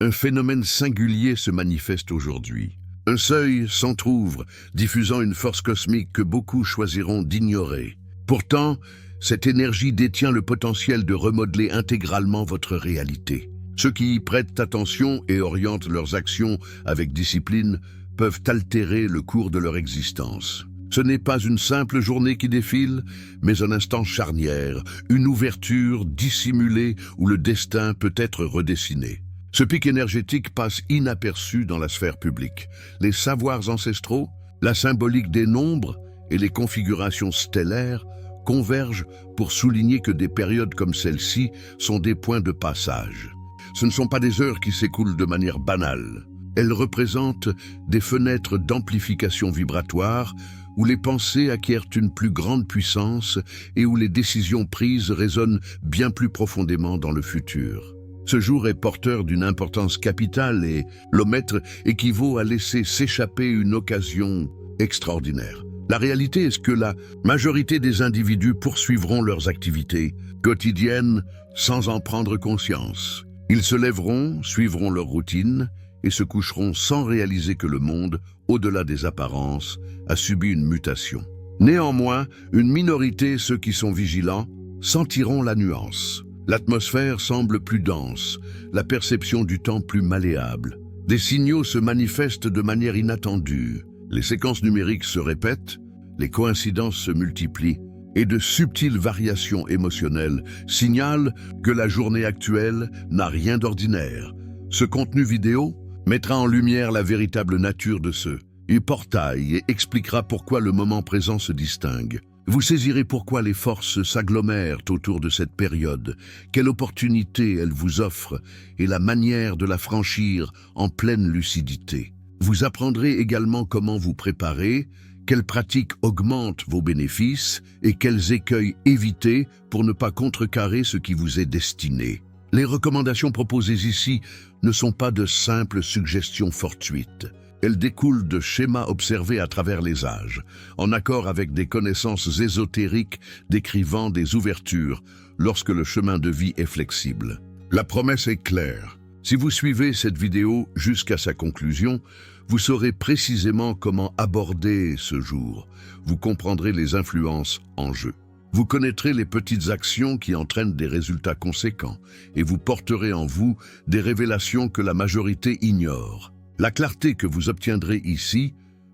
Un phénomène singulier se manifeste aujourd'hui. Un seuil s'entr'ouvre, diffusant une force cosmique que beaucoup choisiront d'ignorer. Pourtant, cette énergie détient le potentiel de remodeler intégralement votre réalité. Ceux qui y prêtent attention et orientent leurs actions avec discipline peuvent altérer le cours de leur existence. Ce n'est pas une simple journée qui défile, mais un instant charnière, une ouverture dissimulée où le destin peut être redessiné. Ce pic énergétique passe inaperçu dans la sphère publique. Les savoirs ancestraux, la symbolique des nombres et les configurations stellaires convergent pour souligner que des périodes comme celle-ci sont des points de passage. Ce ne sont pas des heures qui s'écoulent de manière banale. Elles représentent des fenêtres d'amplification vibratoire où les pensées acquièrent une plus grande puissance et où les décisions prises résonnent bien plus profondément dans le futur. Ce jour est porteur d'une importance capitale et l'omettre équivaut à laisser s'échapper une occasion extraordinaire. La réalité est que la majorité des individus poursuivront leurs activités quotidiennes sans en prendre conscience. Ils se lèveront, suivront leur routine et se coucheront sans réaliser que le monde, au-delà des apparences, a subi une mutation. Néanmoins, une minorité, ceux qui sont vigilants, sentiront la nuance. L'atmosphère semble plus dense, la perception du temps plus malléable. Des signaux se manifestent de manière inattendue. Les séquences numériques se répètent, les coïncidences se multiplient, et de subtiles variations émotionnelles signalent que la journée actuelle n'a rien d'ordinaire. Ce contenu vidéo mettra en lumière la véritable nature de ce portail et expliquera pourquoi le moment présent se distingue. Vous saisirez pourquoi les forces s'agglomèrent autour de cette période, quelle opportunité elle vous offre et la manière de la franchir en pleine lucidité. Vous apprendrez également comment vous préparer, quelles pratiques augmentent vos bénéfices et quels écueils éviter pour ne pas contrecarrer ce qui vous est destiné. Les recommandations proposées ici ne sont pas de simples suggestions fortuites. Elles découlent de schémas observés à travers les âges, en accord avec des connaissances ésotériques décrivant des ouvertures lorsque le chemin de vie est flexible. La promesse est claire. Si vous suivez cette vidéo jusqu'à sa conclusion, vous saurez précisément comment aborder ce jour. Vous comprendrez les influences en jeu. Vous connaîtrez les petites actions qui entraînent des résultats conséquents et vous porterez en vous des révélations que la majorité ignore. La clarté que vous obtiendrez ici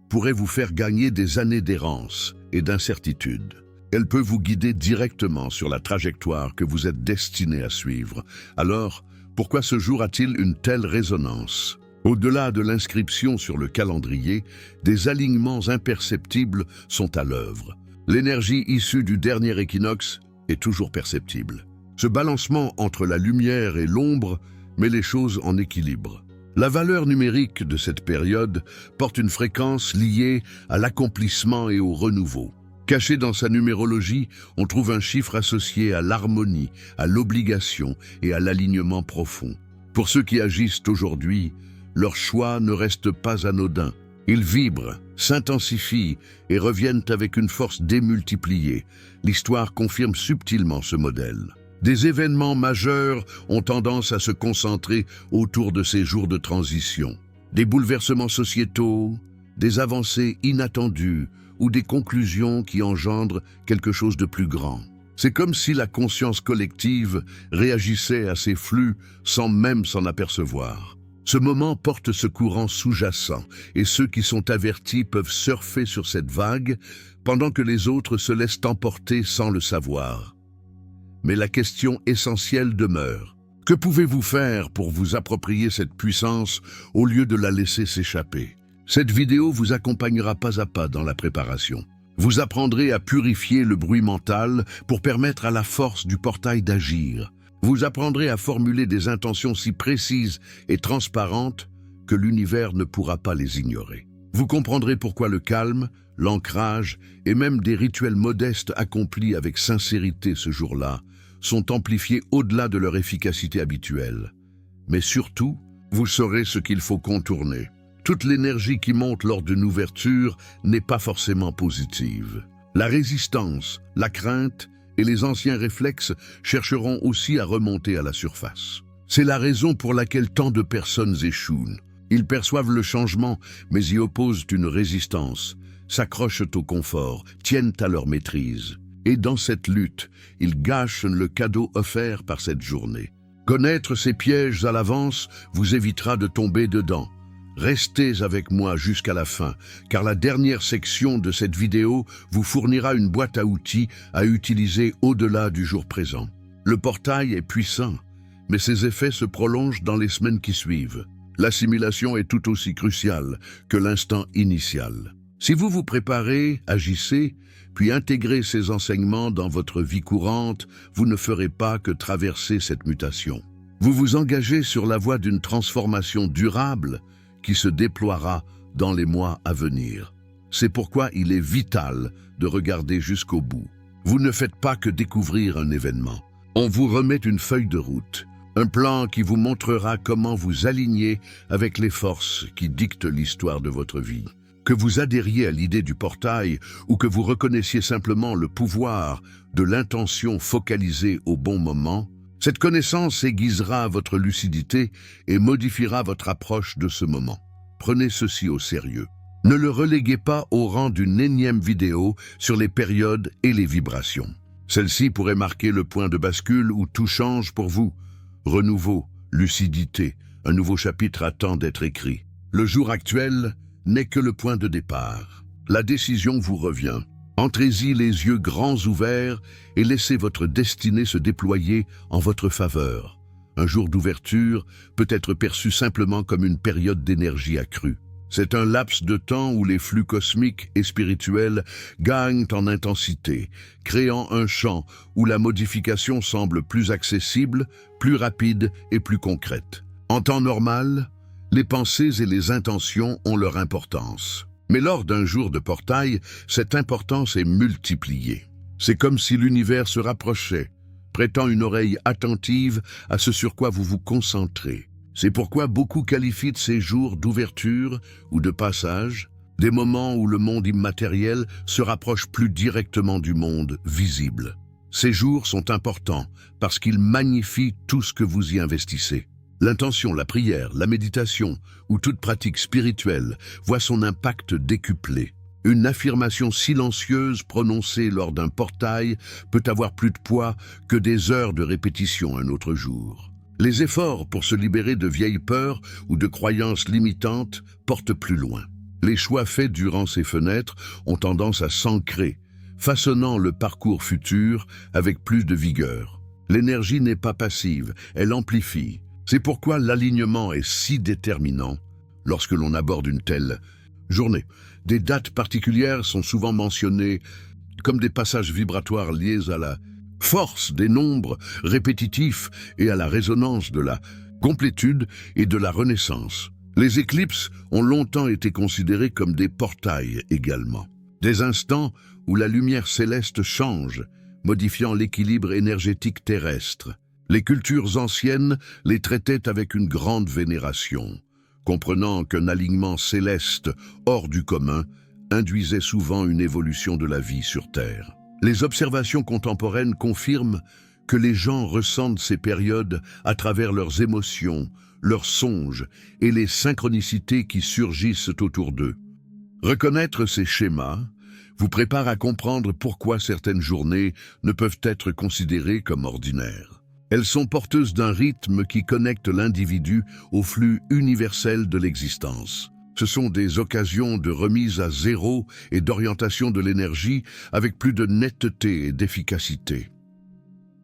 pourrait vous faire gagner des années d'errance et d'incertitude. Elle peut vous guider directement sur la trajectoire que vous êtes destiné à suivre. Alors, pourquoi ce jour a-t-il une telle résonance? Au-delà de l'inscription sur le calendrier, des alignements imperceptibles sont à l'œuvre. L'énergie issue du dernier équinoxe est toujours perceptible. Ce balancement entre la lumière et l'ombre met les choses en équilibre. La valeur numérique de cette période porte une fréquence liée à l'accomplissement et au renouveau. Caché dans sa numérologie, on trouve un chiffre associé à l'harmonie, à l'obligation et à l'alignement profond. Pour ceux qui agissent aujourd'hui, leur choix ne reste pas anodin. Ils vibrent, s'intensifient et reviennent avec une force démultipliée. L'histoire confirme subtilement ce modèle. Des événements majeurs ont tendance à se concentrer autour de ces jours de transition. Des bouleversements sociétaux, des avancées inattendues ou des conclusions qui engendrent quelque chose de plus grand. C'est comme si la conscience collective réagissait à ces flux sans même s'en apercevoir. Ce moment porte ce courant sous-jacent et ceux qui sont avertis peuvent surfer sur cette vague pendant que les autres se laissent emporter sans le savoir. Mais la question essentielle demeure. Que pouvez-vous faire pour vous approprier cette puissance au lieu de la laisser s'échapper? Cette vidéo vous accompagnera pas à pas dans la préparation. Vous apprendrez à purifier le bruit mental pour permettre à la force du portail d'agir. Vous apprendrez à formuler des intentions si précises et transparentes que l'univers ne pourra pas les ignorer. Vous comprendrez pourquoi le calme, l'ancrage et même des rituels modestes accomplis avec sincérité ce jour-là sont amplifiés au-delà de leur efficacité habituelle. Mais surtout, vous saurez ce qu'il faut contourner. Toute l'énergie qui monte lors d'une ouverture n'est pas forcément positive. La résistance, la crainte et les anciens réflexes chercheront aussi à remonter à la surface. C'est la raison pour laquelle tant de personnes échouent. Ils perçoivent le changement, mais y opposent une résistance, s'accrochent au confort, tiennent à leur maîtrise. Et dans cette lutte, ils gâchent le cadeau offert par cette journée. Connaître ces pièges à l'avance vous évitera de tomber dedans. Restez avec moi jusqu'à la fin, car la dernière section de cette vidéo vous fournira une boîte à outils à utiliser au-delà du jour présent. Le portail est puissant, mais ses effets se prolongent dans les semaines qui suivent. L'assimilation est tout aussi cruciale que l'instant initial. Si vous vous préparez, agissez, puis intégrez ces enseignements dans votre vie courante, vous ne ferez pas que traverser cette mutation. Vous vous engagez sur la voie d'une transformation durable qui se déploiera dans les mois à venir. C'est pourquoi il est vital de regarder jusqu'au bout. Vous ne faites pas que découvrir un événement. On vous remet une feuille de route, un plan qui vous montrera comment vous aligner avec les forces qui dictent l'histoire de votre vie. Que vous adhériez à l'idée du portail ou que vous reconnaissiez simplement le pouvoir de l'intention focalisée au bon moment, cette connaissance aiguisera votre lucidité et modifiera votre approche de ce moment. Prenez ceci au sérieux. Ne le reléguez pas au rang d'une énième vidéo sur les périodes et les vibrations. Celle-ci pourrait marquer le point de bascule où tout change pour vous. Renouveau, lucidité, un nouveau chapitre attend d'être écrit. Le jour actuel n'est que le point de départ. La décision vous revient. Entrez-y les yeux grands ouverts et laissez votre destinée se déployer en votre faveur. Un jour d'ouverture peut être perçu simplement comme une période d'énergie accrue. C'est un laps de temps où les flux cosmiques et spirituels gagnent en intensité, créant un champ où la modification semble plus accessible, plus rapide et plus concrète. En temps normal, les pensées et les intentions ont leur importance. Mais lors d'un jour de portail, cette importance est multipliée. C'est comme si l'univers se rapprochait, prêtant une oreille attentive à ce sur quoi vous vous concentrez. C'est pourquoi beaucoup qualifient de ces jours d'ouverture ou de passage, des moments où le monde immatériel se rapproche plus directement du monde visible. Ces jours sont importants parce qu'ils magnifient tout ce que vous y investissez. L'intention, la prière, la méditation ou toute pratique spirituelle voit son impact décuplé. Une affirmation silencieuse prononcée lors d'un portail peut avoir plus de poids que des heures de répétition un autre jour. Les efforts pour se libérer de vieilles peurs ou de croyances limitantes portent plus loin. Les choix faits durant ces fenêtres ont tendance à s'ancrer, façonnant le parcours futur avec plus de vigueur. L'énergie n'est pas passive, elle amplifie. C'est pourquoi l'alignement est si déterminant lorsque l'on aborde une telle journée. Des dates particulières sont souvent mentionnées comme des passages vibratoires liés à la force des nombres répétitifs et à la résonance de la complétude et de la renaissance. Les éclipses ont longtemps été considérées comme des portails également. Des instants où la lumière céleste change, modifiant l'équilibre énergétique terrestre. Les cultures anciennes les traitaient avec une grande vénération, comprenant qu'un alignement céleste hors du commun induisait souvent une évolution de la vie sur Terre. Les observations contemporaines confirment que les gens ressentent ces périodes à travers leurs émotions, leurs songes et les synchronicités qui surgissent autour d'eux. Reconnaître ces schémas vous prépare à comprendre pourquoi certaines journées ne peuvent être considérées comme ordinaires. Elles sont porteuses d'un rythme qui connecte l'individu au flux universel de l'existence. Ce sont des occasions de remise à zéro et d'orientation de l'énergie avec plus de netteté et d'efficacité.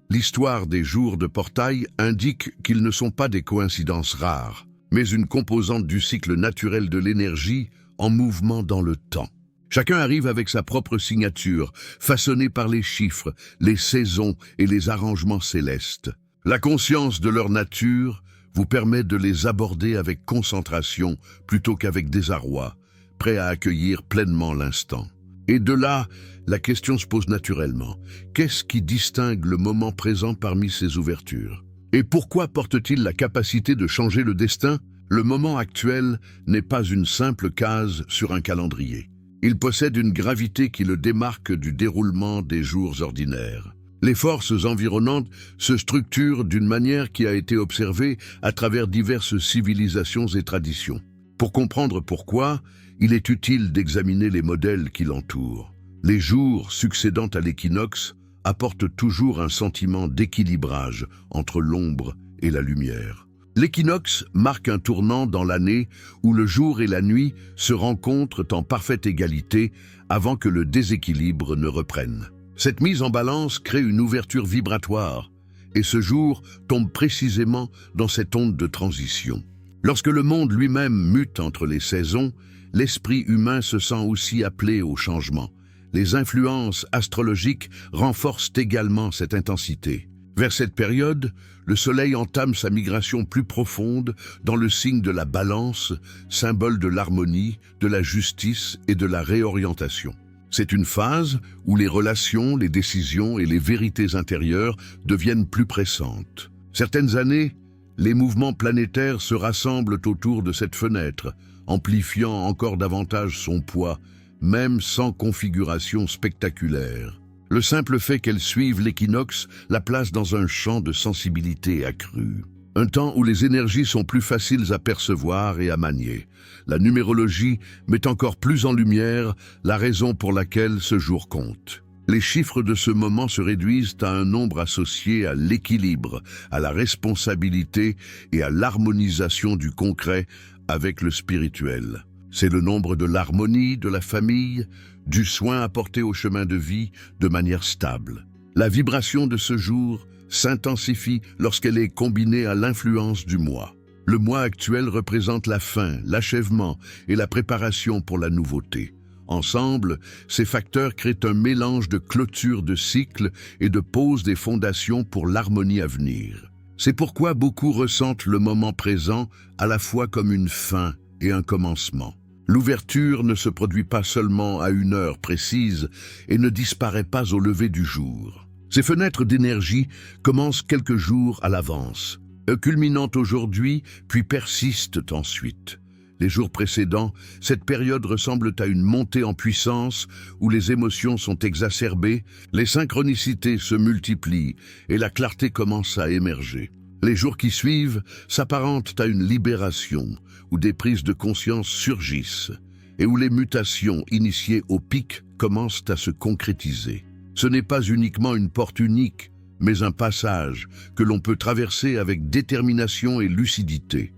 L'histoire des jours de portail indique qu'ils ne sont pas des coïncidences rares, mais une composante du cycle naturel de l'énergie en mouvement dans le temps. Chacun arrive avec sa propre signature, façonnée par les chiffres, les saisons et les arrangements célestes. La conscience de leur nature vous permet de les aborder avec concentration plutôt qu'avec désarroi, prêt à accueillir pleinement l'instant. Et de là, la question se pose naturellement. Qu'est-ce qui distingue le moment présent parmi ces ouvertures? Et pourquoi porte-t-il la capacité de changer le destin? Le moment actuel n'est pas une simple case sur un calendrier. Il possède une gravité qui le démarque du déroulement des jours ordinaires. Les forces environnantes se structurent d'une manière qui a été observée à travers diverses civilisations et traditions. Pour comprendre pourquoi, il est utile d'examiner les modèles qui l'entourent. Les jours succédant à l'équinoxe apportent toujours un sentiment d'équilibrage entre l'ombre et la lumière. L'équinoxe marque un tournant dans l'année où le jour et la nuit se rencontrent en parfaite égalité avant que le déséquilibre ne reprenne. Cette mise en balance crée une ouverture vibratoire, et ce jour tombe précisément dans cette onde de transition. Lorsque le monde lui-même mute entre les saisons, l'esprit humain se sent aussi appelé au changement. Les influences astrologiques renforcent également cette intensité. Vers cette période, le Soleil entame sa migration plus profonde dans le signe de la Balance, symbole de l'harmonie, de la justice et de la réorientation. C'est une phase où les relations, les décisions et les vérités intérieures deviennent plus pressantes. Certaines années, les mouvements planétaires se rassemblent autour de cette fenêtre, amplifiant encore davantage son poids, même sans configuration spectaculaire. Le simple fait qu'elles suivent l'équinoxe la place dans un champ de sensibilité accrue. Un temps où les énergies sont plus faciles à percevoir et à manier. La numérologie met encore plus en lumière la raison pour laquelle ce jour compte. Les chiffres de ce moment se réduisent à un nombre associé à l'équilibre, à la responsabilité et à l'harmonisation du concret avec le spirituel. C'est le nombre de l'harmonie, de la famille, du soin apporté au chemin de vie de manière stable. La vibration de ce jour s'intensifie lorsqu'elle est combinée à l'influence du mois. Le mois actuel représente la fin, l'achèvement et la préparation pour la nouveauté. Ensemble, ces facteurs créent un mélange de clôture de cycle et de pose des fondations pour l'harmonie à venir. C'est pourquoi beaucoup ressentent le moment présent à la fois comme une fin et un commencement. L'ouverture ne se produit pas seulement à une heure précise et ne disparaît pas au lever du jour. Ces fenêtres d'énergie commencent quelques jours à l'avance, culminant aujourd'hui puis persistent ensuite. Les jours précédents, cette période ressemble à une montée en puissance où les émotions sont exacerbées, les synchronicités se multiplient et la clarté commence à émerger. Les jours qui suivent s'apparentent à une libération où des prises de conscience surgissent et où les mutations initiées au pic commencent à se concrétiser. Ce n'est pas uniquement une porte unique, mais un passage que l'on peut traverser avec détermination et lucidité.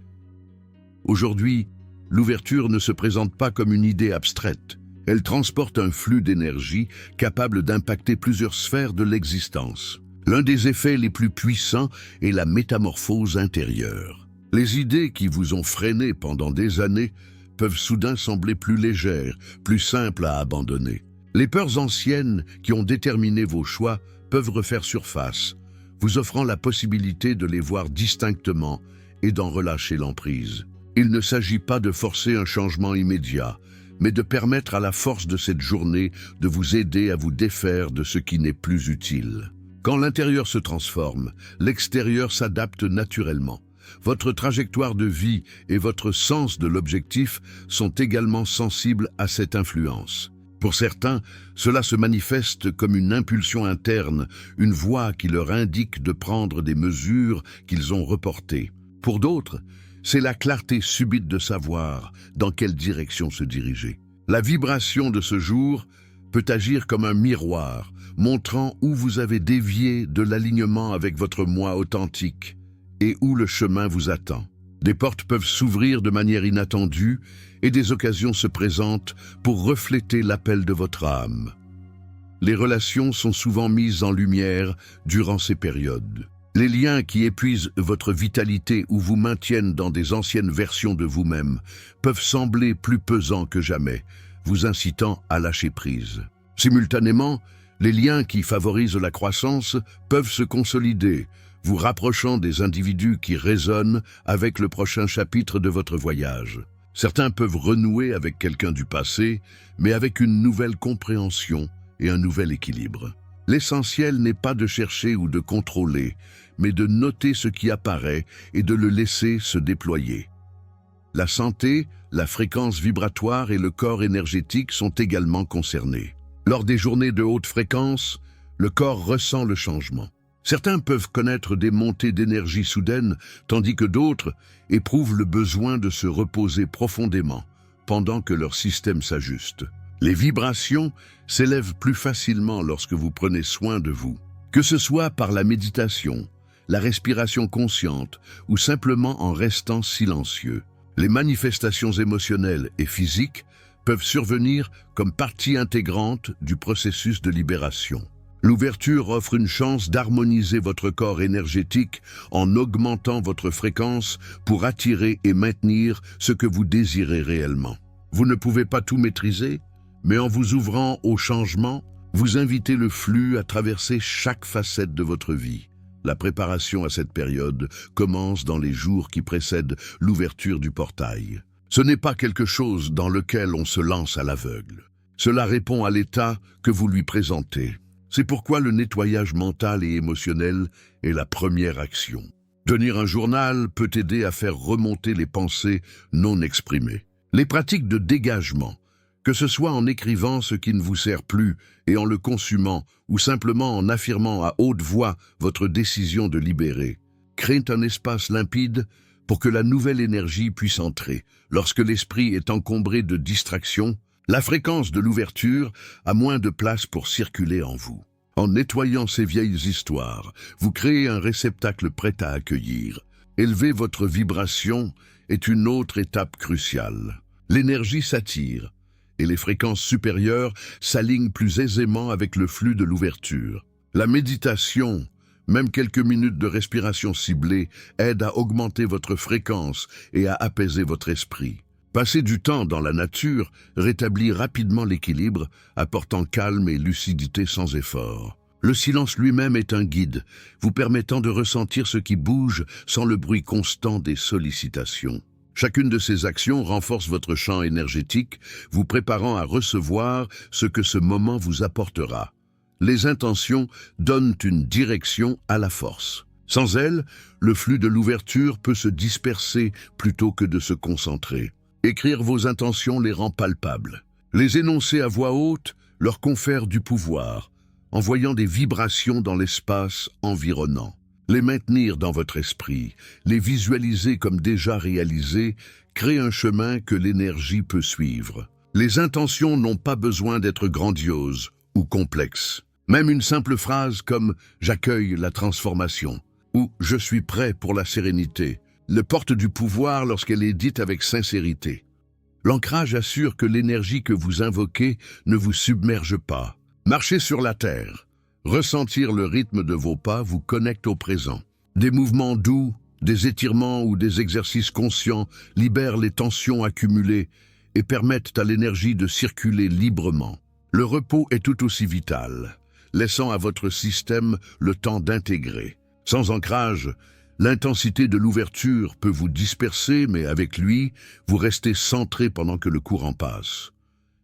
Aujourd'hui, l'ouverture ne se présente pas comme une idée abstraite. Elle transporte un flux d'énergie capable d'impacter plusieurs sphères de l'existence. L'un des effets les plus puissants est la métamorphose intérieure. Les idées qui vous ont freiné pendant des années peuvent soudain sembler plus légères, plus simples à abandonner. Les peurs anciennes qui ont déterminé vos choix peuvent refaire surface, vous offrant la possibilité de les voir distinctement et d'en relâcher l'emprise. Il ne s'agit pas de forcer un changement immédiat, mais de permettre à la force de cette journée de vous aider à vous défaire de ce qui n'est plus utile. Quand l'intérieur se transforme, l'extérieur s'adapte naturellement. Votre trajectoire de vie et votre sens de l'objectif sont également sensibles à cette influence. Pour certains, cela se manifeste comme une impulsion interne, une voix qui leur indique de prendre des mesures qu'ils ont reportées. Pour d'autres, c'est la clarté subite de savoir dans quelle direction se diriger. La vibration de ce jour peut agir comme un miroir, montrant où vous avez dévié de l'alignement avec votre moi authentique et où le chemin vous attend. Des portes peuvent s'ouvrir de manière inattendue et des occasions se présentent pour refléter l'appel de votre âme. Les relations sont souvent mises en lumière durant ces périodes. Les liens qui épuisent votre vitalité ou vous maintiennent dans des anciennes versions de vous-même peuvent sembler plus pesants que jamais, vous incitant à lâcher prise. Simultanément, les liens qui favorisent la croissance peuvent se consolider, vous rapprochant des individus qui résonnent avec le prochain chapitre de votre voyage. Certains peuvent renouer avec quelqu'un du passé, mais avec une nouvelle compréhension et un nouvel équilibre. L'essentiel n'est pas de chercher ou de contrôler, mais de noter ce qui apparaît et de le laisser se déployer. La santé, la fréquence vibratoire et le corps énergétique sont également concernés. Lors des journées de haute fréquence, le corps ressent le changement. Certains peuvent connaître des montées d'énergie soudaines, tandis que d'autres éprouvent le besoin de se reposer profondément pendant que leur système s'ajuste. Les vibrations s'élèvent plus facilement lorsque vous prenez soin de vous. Que ce soit par la méditation, la respiration consciente ou simplement en restant silencieux. Les manifestations émotionnelles et physiques peuvent survenir comme partie intégrante du processus de libération. L'ouverture offre une chance d'harmoniser votre corps énergétique en augmentant votre fréquence pour attirer et maintenir ce que vous désirez réellement. Vous ne pouvez pas tout maîtriser, mais en vous ouvrant au changement, vous invitez le flux à traverser chaque facette de votre vie. La préparation à cette période commence dans les jours qui précèdent l'ouverture du portail. Ce n'est pas quelque chose dans lequel on se lance à l'aveugle. Cela répond à l'état que vous lui présentez. C'est pourquoi le nettoyage mental et émotionnel est la première action. Tenir un journal peut aider à faire remonter les pensées non exprimées. Les pratiques de dégagement, que ce soit en écrivant ce qui ne vous sert plus et en le consumant, ou simplement en affirmant à haute voix votre décision de libérer, créent un espace limpide pour que la nouvelle énergie puisse entrer. Lorsque l'esprit est encombré de distractions, la fréquence de l'ouverture a moins de place pour circuler en vous. En nettoyant ces vieilles histoires, vous créez un réceptacle prêt à accueillir. Élever votre vibration est une autre étape cruciale. L'énergie s'attire, et les fréquences supérieures s'alignent plus aisément avec le flux de l'ouverture. La méditation, même quelques minutes de respiration ciblée, aide à augmenter votre fréquence et à apaiser votre esprit. Passer du temps dans la nature rétablit rapidement l'équilibre, apportant calme et lucidité sans effort. Le silence lui-même est un guide, vous permettant de ressentir ce qui bouge sans le bruit constant des sollicitations. Chacune de ces actions renforce votre champ énergétique, vous préparant à recevoir ce que ce moment vous apportera. Les intentions donnent une direction à la force. Sans elles, le flux de l'ouverture peut se disperser plutôt que de se concentrer. Écrire vos intentions les rend palpables. Les énoncer à voix haute leur confère du pouvoir, envoyant des vibrations dans l'espace environnant. Les maintenir dans votre esprit, les visualiser comme déjà réalisés, crée un chemin que l'énergie peut suivre. Les intentions n'ont pas besoin d'être grandioses ou complexes. Même une simple phrase comme « J'accueille la transformation » ou « Je suis prêt pour la sérénité » le porte du pouvoir lorsqu'elle est dite avec sincérité. L'ancrage assure que l'énergie que vous invoquez ne vous submerge pas. Marchez sur la terre. Ressentir le rythme de vos pas vous connecte au présent. Des mouvements doux, des étirements ou des exercices conscients libèrent les tensions accumulées et permettent à l'énergie de circuler librement. Le repos est tout aussi vital, laissant à votre système le temps d'intégrer. Sans ancrage, l'intensité de l'ouverture peut vous disperser, mais avec lui, vous restez centré pendant que le courant passe.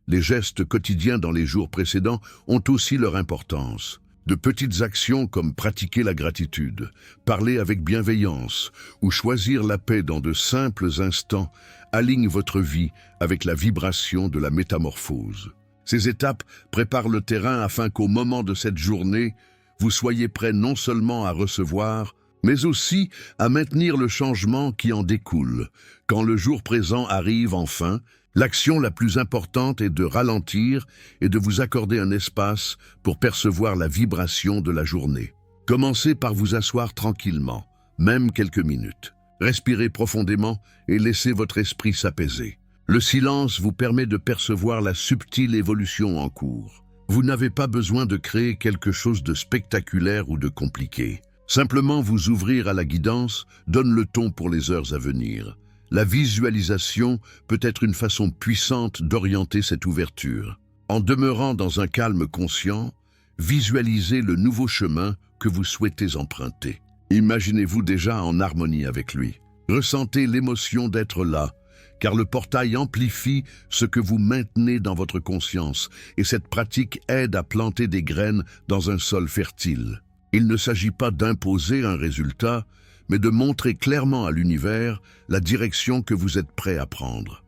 Les gestes quotidiens dans les jours précédents ont aussi leur importance. De petites actions comme pratiquer la gratitude, parler avec bienveillance ou choisir la paix dans de simples instants alignent votre vie avec la vibration de la métamorphose. Ces étapes préparent le terrain afin qu'au moment de cette journée, vous soyez prêt non seulement à recevoir, mais aussi à maintenir le changement qui en découle. Quand le jour présent arrive enfin, l'action la plus importante est de ralentir et de vous accorder un espace pour percevoir la vibration de la journée. Commencez par vous asseoir tranquillement, même quelques minutes. Respirez profondément et laissez votre esprit s'apaiser. Le silence vous permet de percevoir la subtile évolution en cours. Vous n'avez pas besoin de créer quelque chose de spectaculaire ou de compliqué. Simplement vous ouvrir à la guidance donne le ton pour les heures à venir. La visualisation peut être une façon puissante d'orienter cette ouverture. En demeurant dans un calme conscient, visualisez le nouveau chemin que vous souhaitez emprunter. Imaginez-vous déjà en harmonie avec lui. Ressentez l'émotion d'être là, car le portail amplifie ce que vous maintenez dans votre conscience, et cette pratique aide à planter des graines dans un sol fertile. Il ne s'agit pas d'imposer un résultat, mais de montrer clairement à l'univers la direction que vous êtes prêt à prendre.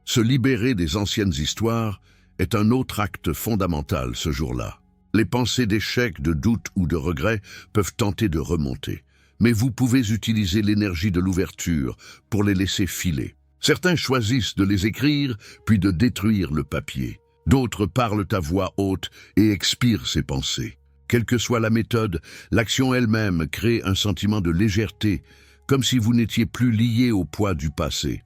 Se libérer des anciennes histoires est un autre acte fondamental ce jour-là. Les pensées d'échec, de doute ou de regret peuvent tenter de remonter. Mais vous pouvez utiliser l'énergie de l'ouverture pour les laisser filer. Certains choisissent de les écrire, puis de détruire le papier. D'autres parlent à voix haute et expirent ces pensées. Quelle que soit la méthode, l'action elle-même crée un sentiment de légèreté, comme si vous n'étiez plus lié au poids du passé.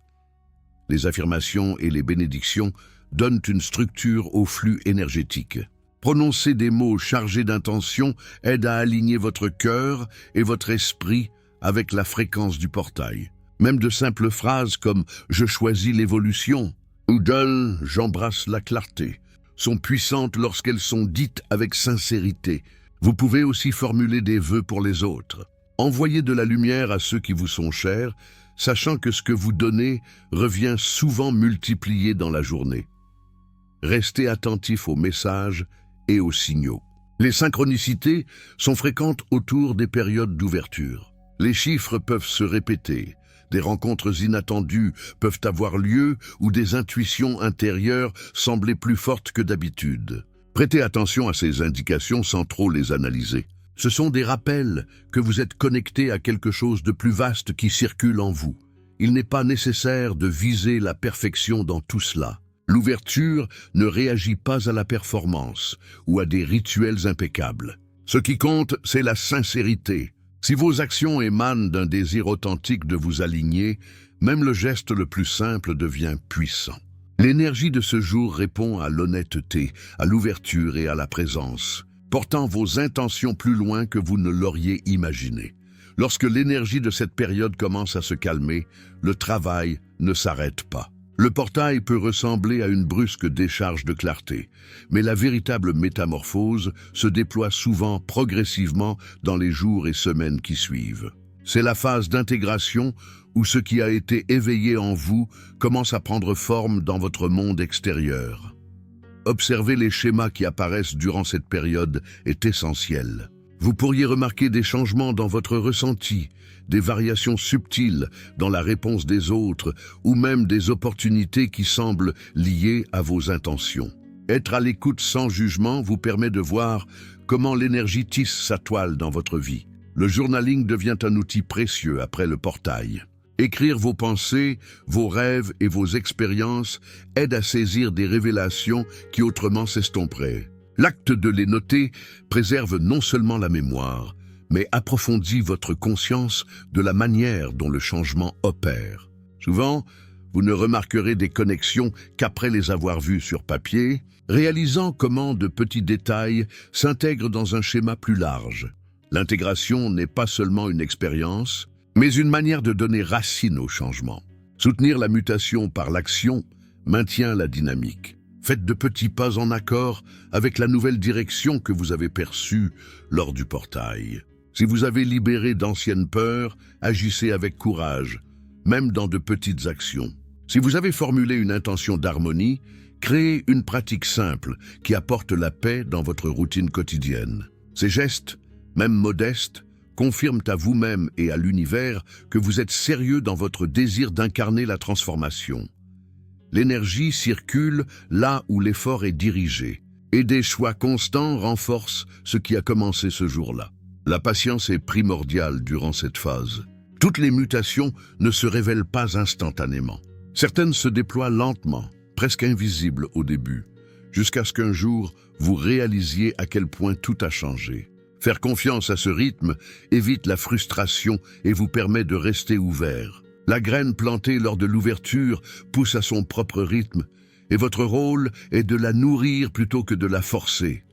Les affirmations et les bénédictions donnent une structure au flux énergétique. Prononcer des mots chargés d'intention aide à aligner votre cœur et votre esprit avec la fréquence du portail. Même de simples phrases comme « je choisis l'évolution » ou « j'embrasse la clarté » sont puissantes lorsqu'elles sont dites avec sincérité. Vous pouvez aussi formuler des vœux pour les autres. Envoyez de la lumière à ceux qui vous sont chers, sachant que ce que vous donnez revient souvent multiplié dans la journée. Restez attentif aux messages et aux signaux. Les synchronicités sont fréquentes autour des périodes d'ouverture. Les chiffres peuvent se répéter, des rencontres inattendues peuvent avoir lieu ou des intuitions intérieures sembler plus fortes que d'habitude. Prêtez attention à ces indications sans trop les analyser. Ce sont des rappels que vous êtes connecté à quelque chose de plus vaste qui circule en vous. Il n'est pas nécessaire de viser la perfection dans tout cela. L'ouverture ne réagit pas à la performance ou à des rituels impeccables. Ce qui compte, c'est la sincérité. Si vos actions émanent d'un désir authentique de vous aligner, même le geste le plus simple devient puissant. L'énergie de ce jour répond à l'honnêteté, à l'ouverture et à la présence, portant vos intentions plus loin que vous ne l'auriez imaginé. Lorsque l'énergie de cette période commence à se calmer, le travail ne s'arrête pas. Le portail peut ressembler à une brusque décharge de clarté, mais la véritable métamorphose se déploie souvent progressivement dans les jours et semaines qui suivent. C'est la phase d'intégration où ce qui a été éveillé en vous commence à prendre forme dans votre monde extérieur. Observer les schémas qui apparaissent durant cette période est essentiel. Vous pourriez remarquer des changements dans votre ressenti, des variations subtiles dans la réponse des autres ou même des opportunités qui semblent liées à vos intentions. Être à l'écoute sans jugement vous permet de voir comment l'énergie tisse sa toile dans votre vie. Le journaling devient un outil précieux après le portail. Écrire vos pensées, vos rêves et vos expériences aide à saisir des révélations qui autrement s'estomperaient. L'acte de les noter préserve non seulement la mémoire, mais approfondit votre conscience de la manière dont le changement opère. Souvent, vous ne remarquerez des connexions qu'après les avoir vues sur papier, réalisant comment de petits détails s'intègrent dans un schéma plus large. L'intégration n'est pas seulement une expérience, mais une manière de donner racine au changement. Soutenir la mutation par l'action maintient la dynamique. Faites de petits pas en accord avec la nouvelle direction que vous avez perçue lors du portail. Si vous avez libéré d'anciennes peurs, agissez avec courage, même dans de petites actions. Si vous avez formulé une intention d'harmonie, créez une pratique simple qui apporte la paix dans votre routine quotidienne. Ces gestes, même modestes, confirment à vous-même et à l'univers que vous êtes sérieux dans votre désir d'incarner la transformation. L'énergie circule là où l'effort est dirigé, et des choix constants renforcent ce qui a commencé ce jour-là. La patience est primordiale durant cette phase. Toutes les mutations ne se révèlent pas instantanément. Certaines se déploient lentement, presque invisibles au début, jusqu'à ce qu'un jour, vous réalisiez à quel point tout a changé. Faire confiance à ce rythme évite la frustration et vous permet de rester ouvert. La graine plantée lors de l'ouverture pousse à son propre rythme, et votre rôle est de la nourrir plutôt que de la forcer.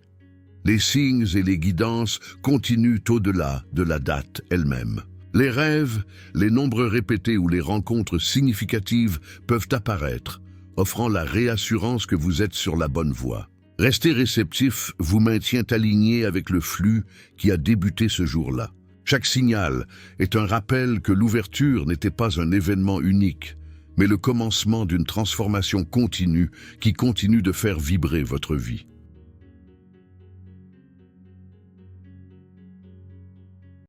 Les signes et les guidances continuent au-delà de la date elle-même. Les rêves, les nombres répétés ou les rencontres significatives peuvent apparaître, offrant la réassurance que vous êtes sur la bonne voie. Rester réceptif vous maintient aligné avec le flux qui a débuté ce jour-là. Chaque signal est un rappel que l'ouverture n'était pas un événement unique, mais le commencement d'une transformation continue qui continue de faire vibrer votre vie.